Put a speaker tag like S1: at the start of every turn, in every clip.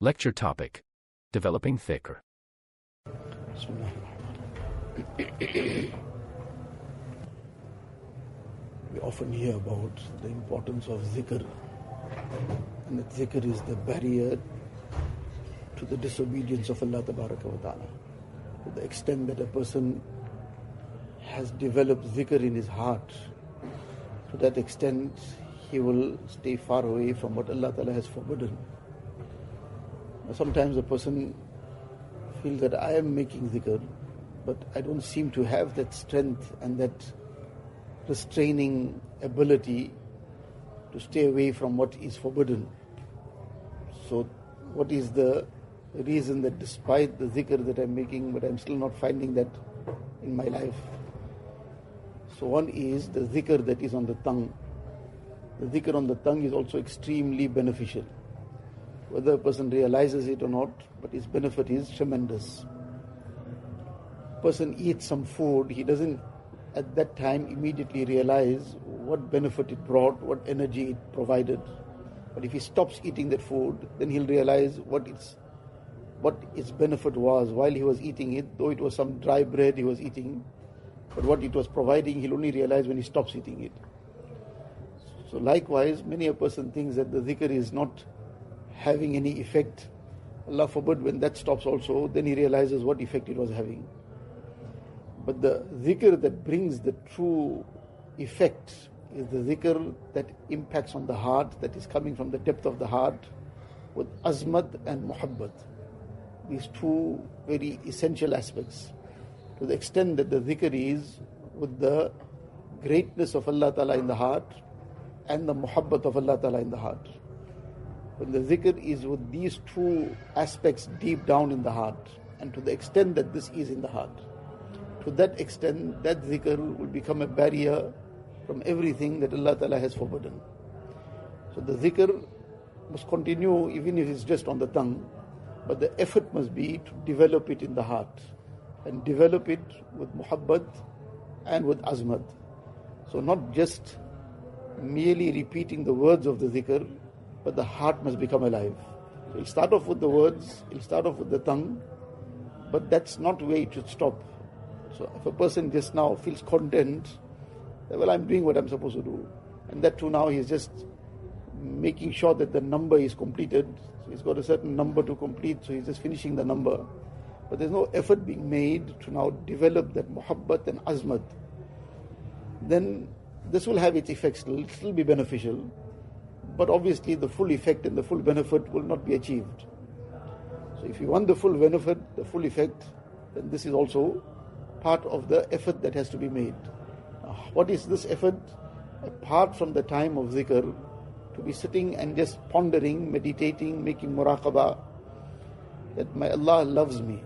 S1: Lecture topic: Developing Dhikr.
S2: We often hear about the importance of zikr, and that zikr is the barrier to the disobedience of Allah Tabaraka wa Ta'ala. To the extent that a person has developed zikr in his heart, to that extent he will stay far away from what Allah Ta'ala has forbidden. Sometimes a person feels that I am making zikr, but I don't seem to have that strength and that restraining ability to stay away from what is forbidden. So what is the reason that despite the zikr that I'm making, but I'm still not finding that in my life? So one is the zikr that is on the tongue. The zikr on the tongue is also extremely beneficial. Whether a person realizes it or not, but its benefit is tremendous. Person eats some food, he doesn't at that time immediately realize what benefit it brought, what energy it provided. But if he stops eating that food, then he'll realize what its benefit was while he was eating it. Though it was some dry bread he was eating, but what it was providing, he'll only realize when he stops eating it. So likewise, many a person thinks that the zikr is not having any effect. Allah forbid, when that stops also, then he realizes what effect it was having. But the zikr that brings the true effect is the zikr that impacts on the heart, that is coming from the depth of the heart, with azmat and muhabbat. These two very essential aspects. To the extent that the zikr is with the greatness of Allah Ta'ala in the heart and the muhabbat of Allah Ta'ala in the heart. When the zikr is with these two aspects deep down in the heart, and to the extent that this is in the heart, to that extent that zikr will become a barrier from everything that Allah Ta'ala has forbidden. So the zikr must continue even if it's just on the tongue, but the effort must be to develop it in the heart, and develop it with muhabbat and with azmat. So not just merely repeating the words of the zikr, but the heart must become alive. So it'll start off with the words, it'll start off with the tongue, but that's not where it should stop. So if a person just now feels content, well, I'm doing what I'm supposed to do, and that too now he's just making sure that the number is completed. So he's got a certain number to complete, so he's just finishing the number. But there's no effort being made to now develop that muhabbat and azmat. Then this will have its effects, it'll still be beneficial, but obviously the full effect and the full benefit will not be achieved. So if you want the full benefit, the full effect, then this is also part of the effort that has to be made. What is this effort? Apart from the time of zikr, to be sitting and just pondering, meditating, making muraqabah, that my Allah loves me.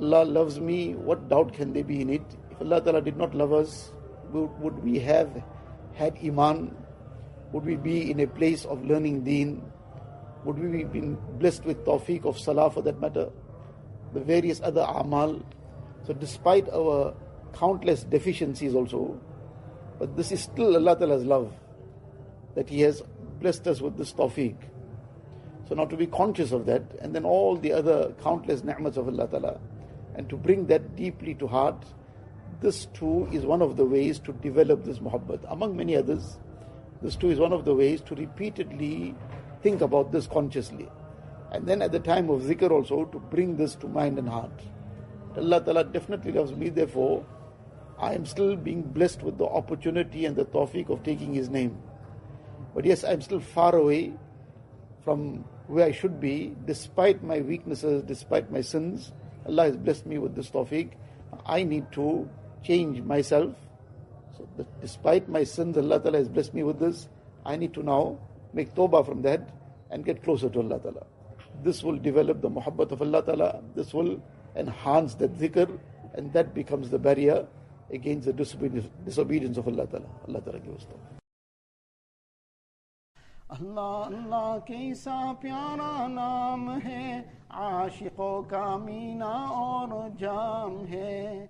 S2: Allah loves me, what doubt can there be in it? If Allah Ta'ala did not love us, would we have had iman? Would we be in a place of learning deen? Would we be been blessed with tawfiq of salah, for that matter? The various other amal. So despite our countless deficiencies also, but this is still Allah Ta'ala's love, that He has blessed us with this tawfiq. So now to be conscious of that, and then all the other countless ni'mats of Allah Ta'ala, and to bring that deeply to heart, this too is one of the ways to develop this muhabbat. Among many others, this too is one of the ways to repeatedly think about this consciously. And then at the time of zikr also, to bring this to mind and heart. Allah Ta'ala definitely loves me, therefore I am still being blessed with the opportunity and the tawfiq of taking His name. But yes, I am still far away from where I should be, despite my weaknesses, despite my sins. Allah has blessed me with this tawfiq. I need to change myself. So that despite my sins, Allah Ta'ala has blessed me with this. I need to now make tawbah from that and get closer to Allah Ta'ala. This will develop the muhabbat of Allah Ta'ala. This will enhance that zikr, and that becomes the barrier against the disobedience of Allah Ta'ala. Allah Ta'ala give us tawfiq.
S3: अल्लाह अल्लाह कैसा प्यारा नाम है, आशिकों का मीना और जाम है।